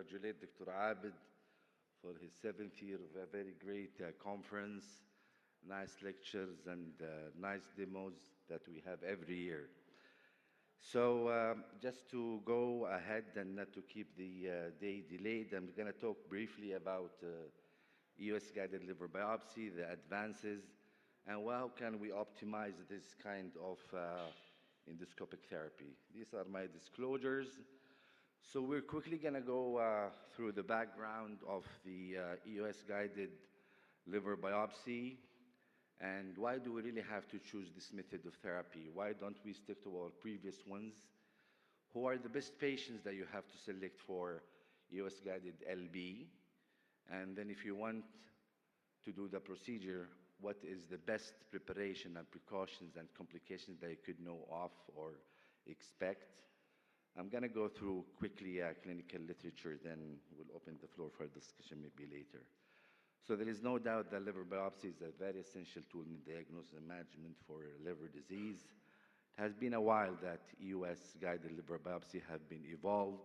congratulate Dr. Abid for his 7th year of a very great conference, nice lectures, and nice demos that we have every year. So just to go ahead and not to keep the day delayed, I'm going to talk briefly about EUS-guided liver biopsy, the advances, and how can we optimize this kind of endoscopic therapy. These are my disclosures. So we're quickly going to go through the background of the EUS-guided liver biopsy, and why do we really have to choose this method of therapy? Why don't we stick to our previous ones? Who are the best patients that you have to select for EUS-guided LB? And then if you want to do the procedure, what is the best preparation and precautions and complications that you could know of or expect? I'm going to go through quickly clinical literature, then we'll open the floor for discussion maybe later. So there is no doubt that liver biopsy is a very essential tool in diagnosis and management for liver disease. It has been a while that EUS-guided liver biopsy have been evolved.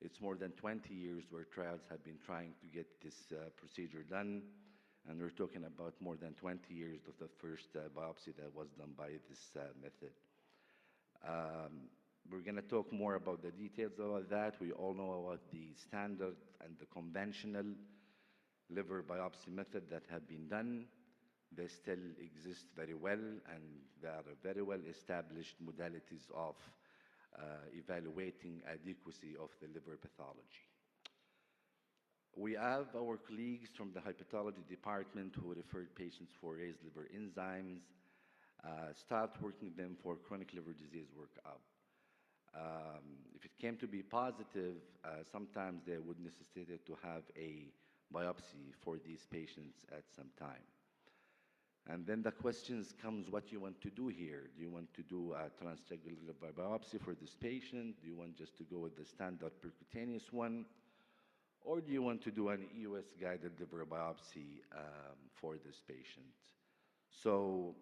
It's more than 20 years where trials have been trying to get this procedure done, and we're talking about more than 20 years of the first biopsy that was done by this method. We're going to talk more about the details of that. We all know about the standard and the conventional liver biopsy method that have been done. They still exist very well, and they are very well established modalities of evaluating adequacy of the liver pathology. We have our colleagues from the hepatology department who referred patients for raised liver enzymes, start working them for chronic liver disease workup. If it came to be positive, sometimes they would necessitate to have a biopsy for these patients at some time. And then the questions comes, what you want to do here? Do you want to do a transjugular liver biopsy for this patient? Do you want just to go with the standard percutaneous one? Or do you want to do an EUS-guided liver biopsy for this patient? So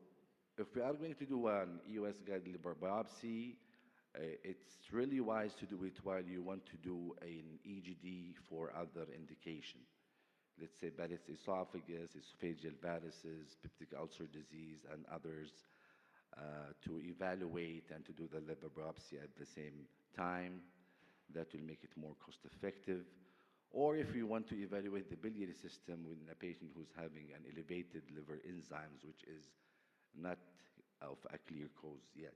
if we are going to do an EUS-guided liver biopsy, it's really wise to do it while you want to do an EGD for other indication. Let's say Barrett's esophagus, esophageal varices, peptic ulcer disease, and others, to evaluate and to do the liver biopsy at the same time. That will make it more cost-effective. Or if you want to evaluate the biliary system with a patient who's having an elevated liver enzymes, which is not of a clear cause yet.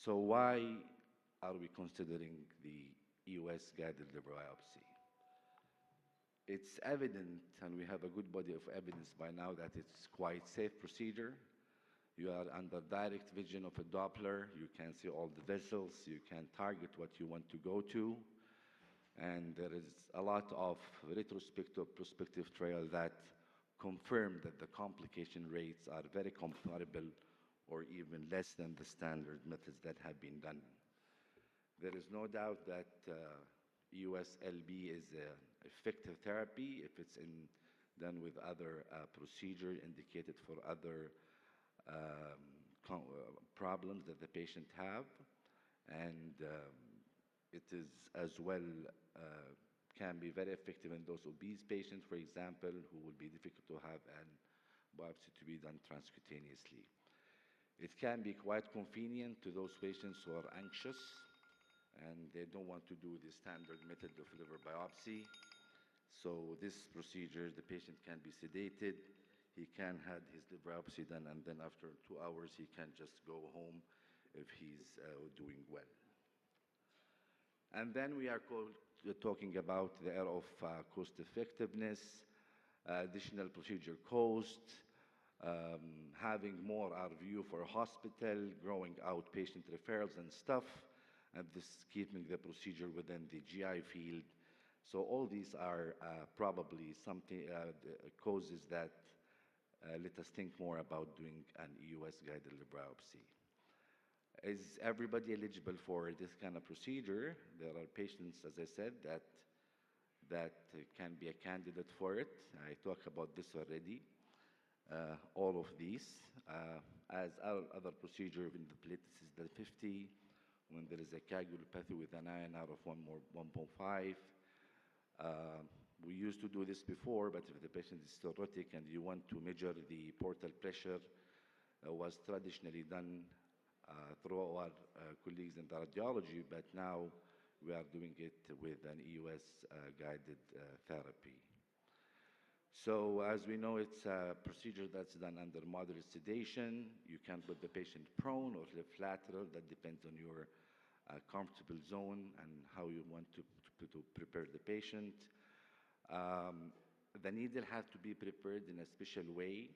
So why are we considering the EUS-guided liver biopsy? It's evident, and we have a good body of evidence by now, that it's quite safe procedure. You are under direct vision of a Doppler. You can see all the vessels. You can target what you want to go to. And there is a lot of retrospective, prospective trial that confirm that the complication rates are very comparable or even less than the standard methods that have been done. There is no doubt that EUS-LB is an effective therapy if it's done with other procedure indicated for other problems that the patient have. And it is as well can be very effective in those obese patients, for example, who will be difficult to have an biopsy to be done transcutaneously. It can be quite convenient to those patients who are anxious and they don't want to do the standard method of liver biopsy. So this procedure, the patient can be sedated, he can have his liver biopsy done, and then after 2 hours, he can just go home if he's doing well. And then we are talking about the area of cost effectiveness, additional procedure cost, having more RVU for hospital, growing outpatient referrals and stuff, and this keeping the procedure within the GI field. So all these are probably something causes that let us think more about doing an EUS-guided liver biopsy. Is everybody eligible for this kind of procedure? There are patients, as I said, that can be a candidate for it. I talked about this already. All of these, as our other procedure in the platelets is the 50 when there is a coagulopathy with an INR of 1.5. We used to do this before, but if the patient is cirrhotic and you want to measure the portal pressure, was traditionally done through our colleagues in the radiology, but now we are doing it with an EUS guided therapy. So as we know, it's a procedure that's done under moderate sedation. You can put the patient prone or left lateral. That depends on your comfortable zone and how you want to prepare the patient. The needle has to be prepared in a special way.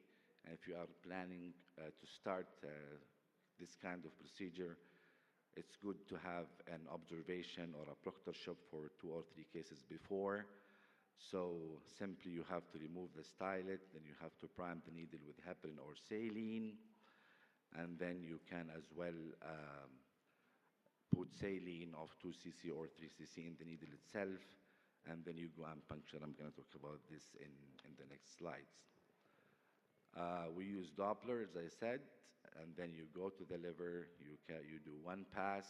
If you are planning to start this kind of procedure, it's good to have an observation or a proctorship for 2 or 3 cases before. So simply you have to remove the stylet, then you have to prime the needle with heparin or saline, and then you can as well put saline of 2 cc or 3 cc in the needle itself, and then you go and puncture. I'm going to talk about this in the next slides. We use Doppler, as I said, and then you go to the liver, you do 1 pass,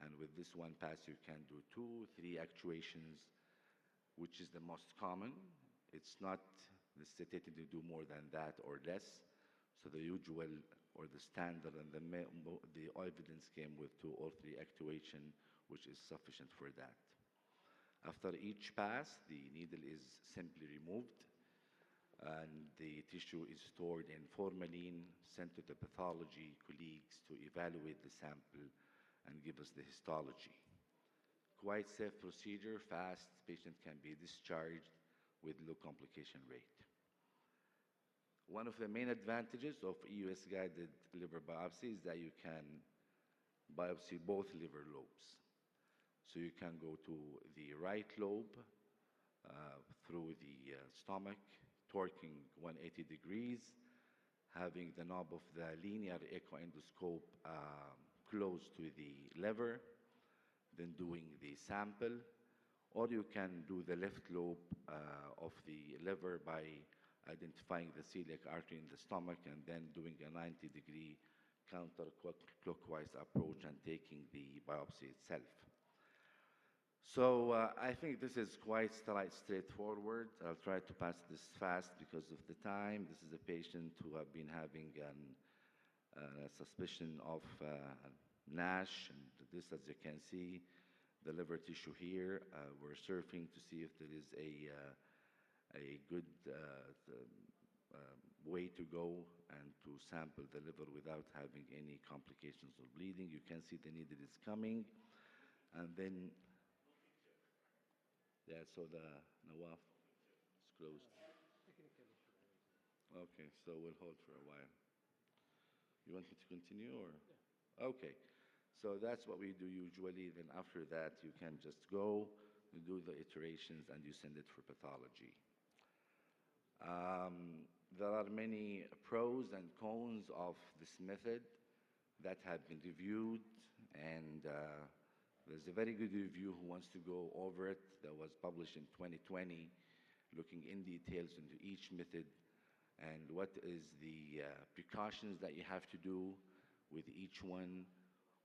and with this 1 pass you can do 2, 3 actuations, which is the most common. It's not necessitated to do more than that or less. So the usual or the standard and the evidence came with 2 or 3 actuation, which is sufficient for that. After each pass, the needle is simply removed, and the tissue is stored in formalin, sent to the pathology colleagues to evaluate the sample and give us the histology. Quite safe procedure, fast, patient can be discharged with low complication rate. One of the main advantages of EUS guided liver biopsy is that you can biopsy both liver lobes. So you can go to the right lobe through the stomach, torquing 180 degrees, having the knob of the linear echo endoscope close to the liver, then doing the sample, or you can do the left lobe of the liver by identifying the celiac artery in the stomach and then doing a 90-degree counterclockwise approach and taking the biopsy itself. So I think this is quite straightforward. I'll try to pass this fast because of the time. This is a patient who have been having a suspicion of NASH, and this, as you can see, the liver tissue here. We're surfing to see if there is a good way to go and to sample the liver without having any complications or bleeding. You can see the needle is coming, and then so the Nawaf is closed. Okay, so we'll hold for a while. You want me to continue or? Yeah. Okay, so that's what we do usually. Then after that, you can just go, you do the iterations, and you send it for pathology. There are many pros and cons of this method that have been reviewed, and there's a very good review who wants to go over it that was published in 2020, looking in details into each method and what is the precautions that you have to do with each one,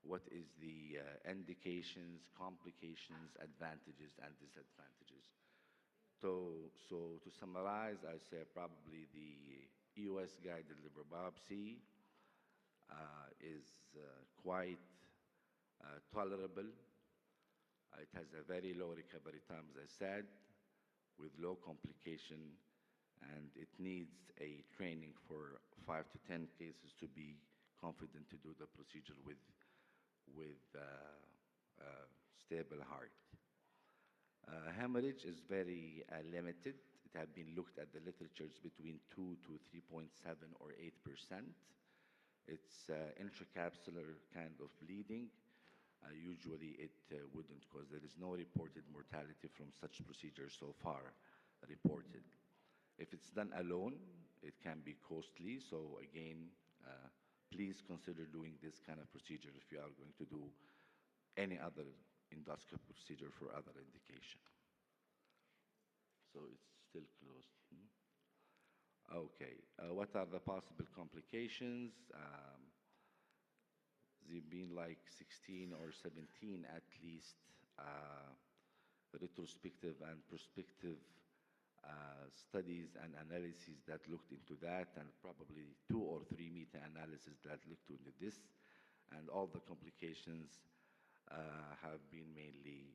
what is the indications, complications, advantages, and disadvantages. So to summarize, I say probably the EUS guided liver biopsy is quite tolerable. It has a very low recovery time, as I said, with low complication, and it needs a training for 5 to 10 cases to be confident to do the procedure with stable heart. Hemorrhage is very limited. It has been looked at the literatures between 2 to 3.7 or 8%. It's intracapsular kind of bleeding. Usually it wouldn't, because there is no reported mortality from such procedures so far reported. If it's done alone, it can be costly. So again, please consider doing this kind of procedure if you are going to do any other endoscopy procedure for other indication. So it's still closed. Okay, what are the possible complications? there been like 16 or 17 at least retrospective and prospective studies and analyses that looked into that, and probably 2 or 3 meta-analyses that looked into this. And all the complications have been mainly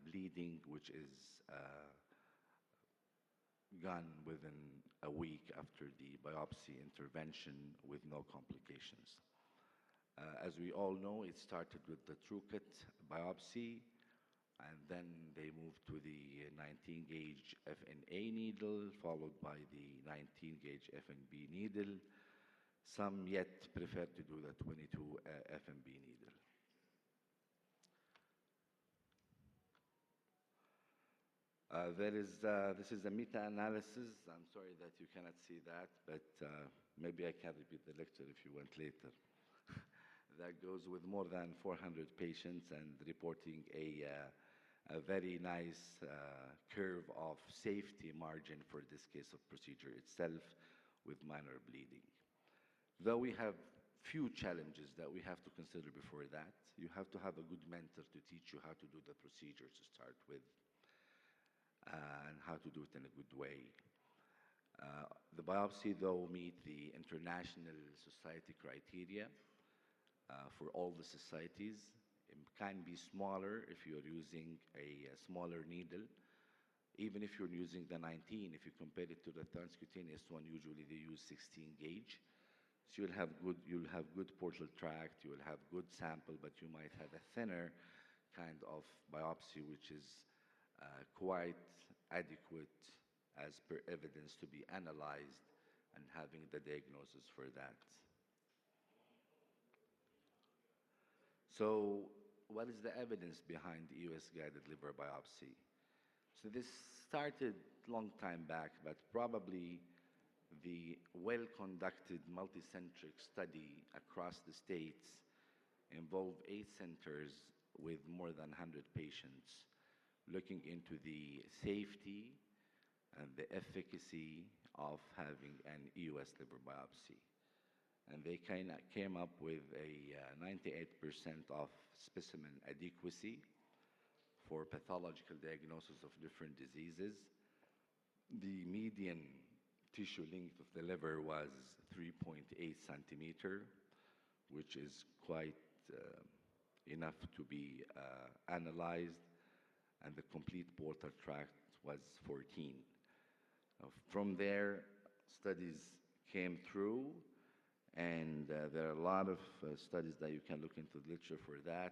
bleeding, which is gone within a week after the biopsy intervention with no complications. As we all know, it started with the TrueCut biopsy, and then they moved to the 19-gauge FNA needle, followed by the 19-gauge FNB needle. Some yet prefer to do the 22 FNB needle. This is a meta-analysis. I'm sorry that you cannot see that, but maybe I can repeat the lecture if you want later. That goes with more than 400 patients and reporting a very nice curve of safety margin for this case of procedure itself with minor bleeding. Though we have few challenges that we have to consider before that. You have to have a good mentor to teach you how to do the procedure to start with, and how to do it in a good way. The biopsy, though, meet the international society criteria for all the societies. It can be smaller if you're using a smaller needle. Even if you're using the 19, if you compare it to the transcutaneous one, usually they use 16 gauge. So you'll have good portal tract, you'll have good sample, but you might have a thinner kind of biopsy, which is quite adequate as per evidence to be analyzed and having the diagnosis for that. So what is the evidence behind the EUS-guided liver biopsy? So this started long time back, but probably the well-conducted multicentric study across the states involved 8 centers with more than 100 patients, looking into the safety and the efficacy of having an EUS liver biopsy. And they came up with a 98% of specimen adequacy for pathological diagnosis of different diseases. The median tissue length of the liver was 3.8 centimeter, which is quite enough to be analyzed, and the complete portal tract was 14. From there, studies came through, and there are a lot of studies that you can look into the literature for that,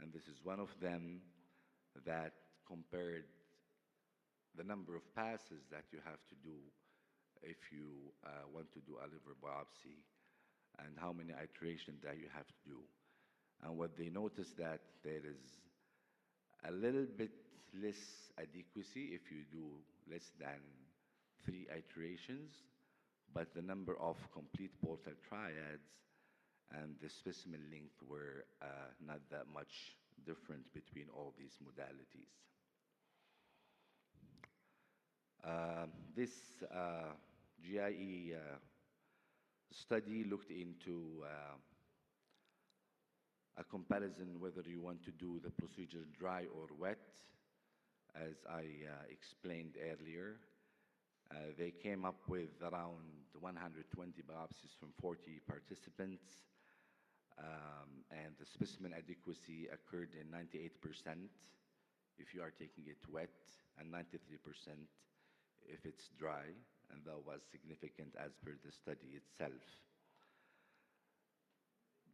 and this is one of them that compared the number of passes that you have to do if you want to do a liver biopsy, and how many iterations that you have to do. And what they noticed that there is a little bit less adequacy if you do less than 3 iterations, but the number of complete portal triads and the specimen length were not that much different between all these modalities. This GIE study looked into a comparison whether you want to do the procedure dry or wet. As I explained earlier, they came up with around 120 biopsies from 40 participants, and the specimen adequacy occurred in 98% if you are taking it wet, and 93% if it's dry, and that was significant as per the study itself.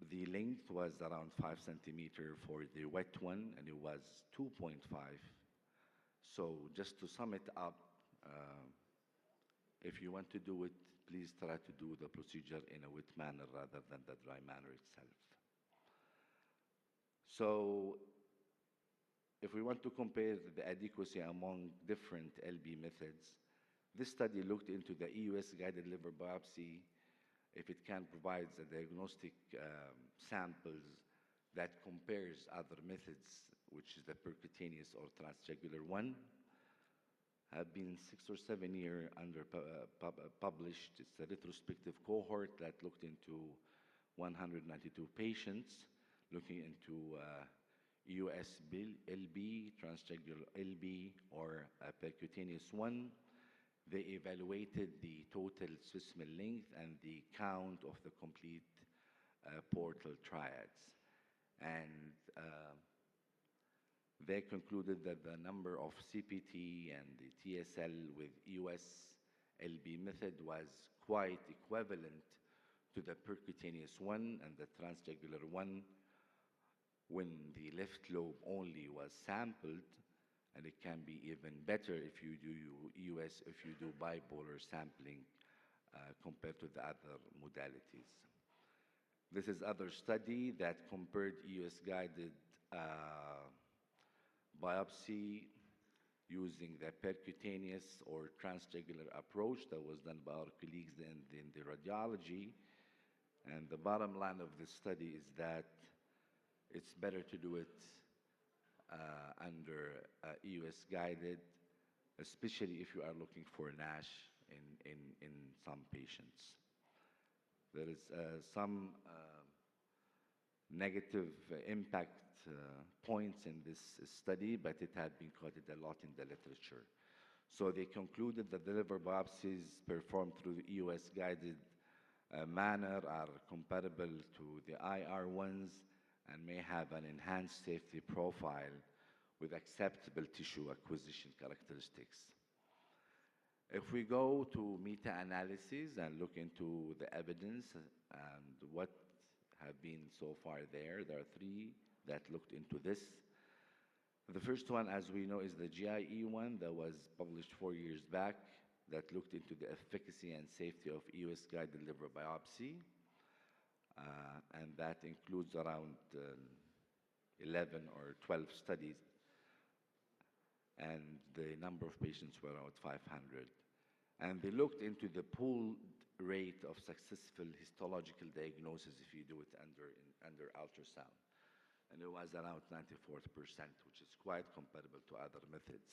The length was around 5 centimeters for the wet one, and it was 2.5. So just to sum it up, if you want to do it, please try to do the procedure in a wet manner rather than the dry manner itself. So if we want to compare the adequacy among different LB methods, this study looked into the EUS-guided liver biopsy, if it can provide the diagnostic samples that compares other methods, which is the percutaneous or transjugular one. Have been 6 or 7 years under published. It's a retrospective cohort that looked into 192 patients, looking into EUS LB, transjugular LB, or percutaneous one. They evaluated the total specimen length and the count of the complete portal triads. And they concluded that the number of CPT and the TSL with EUS LB method was quite equivalent to the percutaneous one and the transjugular one when the left lobe only was sampled, and it can be even better if you do EUS, if you do bipolar sampling compared to the other modalities. This is other study that compared EUS-guided biopsy using the percutaneous or transjugular approach that was done by our colleagues in the radiology. And the bottom line of this study is that it's better to do it under EUS-guided, especially if you are looking for NASH in some patients. There is some negative impact points in this study, but it had been quoted a lot in the literature. So they concluded that the liver biopsies performed through the EUS-guided manner are comparable to the IR ones and may have an enhanced safety profile with acceptable tissue acquisition characteristics. If we go to meta-analyses and look into the evidence and what have been so far there are three that looked into this. The first one, as we know, is the GIE one that was published 4 years back that looked into the efficacy and safety of EUS-guided liver biopsy. And that includes around 11 or 12 studies. And the number of patients were around 500. And they looked into the pooled rate of successful histological diagnosis if you do it under ultrasound. And it was around 94%, which is quite comparable to other methods.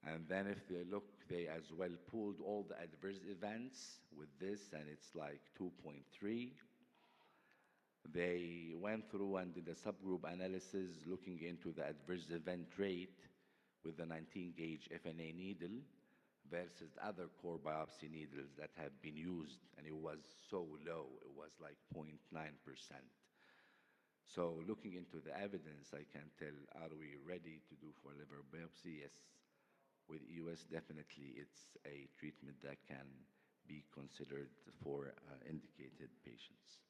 And then if they look, they as well pooled all the adverse events with this, and it's like 2.3. They went through and did a subgroup analysis looking into the adverse event rate with the 19-gauge FNA needle versus other core biopsy needles that have been used, and it was so low, it was like 0.9%. So looking into the evidence, I can tell, are we ready to do for liver biopsy? Yes. With EUS, definitely it's a treatment that can be considered for indicated patients.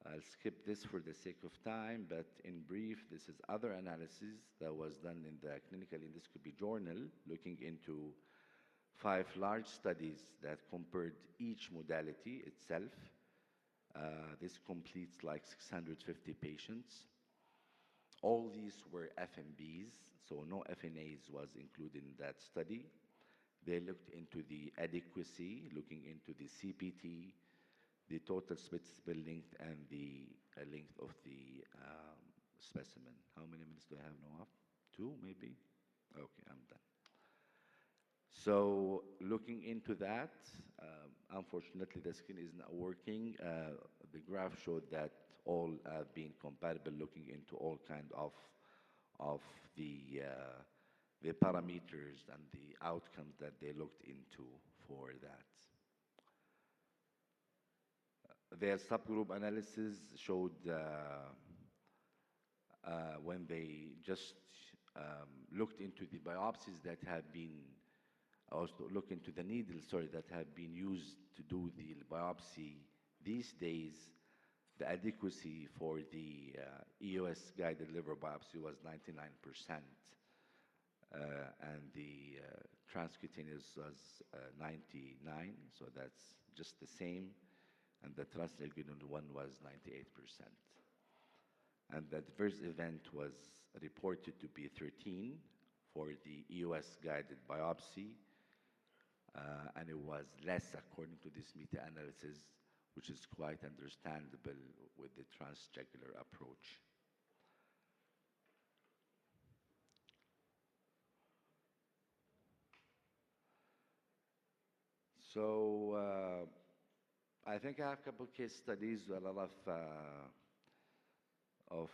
I'll skip this for the sake of time, but in brief, this is other analysis that was done in the Clinical Endoscopy Journal, looking into 5 large studies that compared each modality itself. This completes like 650 patients. All these were FMBs, so no FNAs was included in that study. They looked into the adequacy, looking into the CPT, the total specimen length, and the length of the specimen. How many minutes do I have now? 2, maybe? Okay, I'm done. So looking into that, unfortunately the screen is not working. The graph showed that all have been compatible, looking into all kind of the parameters and the outcomes that they looked into for that. Their subgroup analysis showed when they just looked into the biopsies that have been, also look into the needles, sorry, that have been used to do the biopsy these days, the adequacy for the EUS-guided liver biopsy was 99%, and the transcutaneous was 99, so that's just the same, and the transjugular one was 98%. And the adverse event was reported to be 13 for the EUS-guided biopsy, and it was less according to this meta-analysis, which is quite understandable with the transjugular approach. So I think I have a couple case studies, a lot of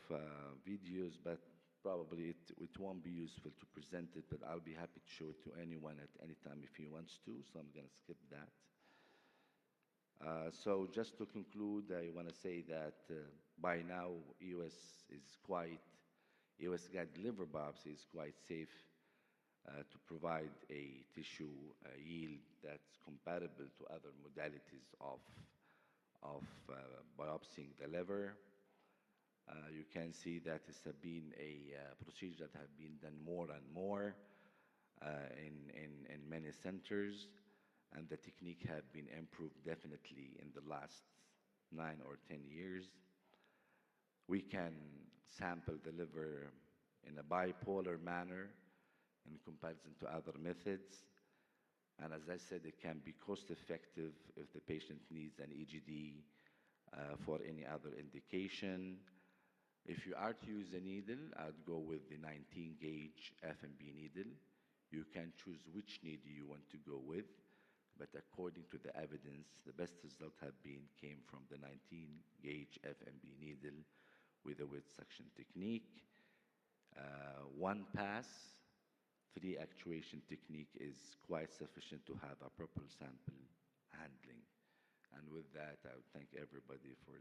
videos, but probably it won't be useful to present it, but I'll be happy to show it to anyone at any time if he wants to, so I'm going to skip that. So just to conclude, I want to say that by now EUS guided liver biopsy is quite safe to provide a tissue yield that's compatible to other modalities of biopsying the liver. You can see that it's been a procedure that have been done more and more in many centers, and the technique have been improved definitely in the last 9 or 10 years. We can sample the liver in a bipolar manner in comparison to other methods. And as I said, it can be cost effective if the patient needs an EGD for any other indication. If you are to use a needle, I'd go with the 19 gauge FMB needle. You can choose which needle you want to go with, but according to the evidence, the best result came from the 19 gauge FMB needle with a wet suction technique. One pass, 3 actuation technique is quite sufficient to have a proper sample handling. And with that, I would thank everybody for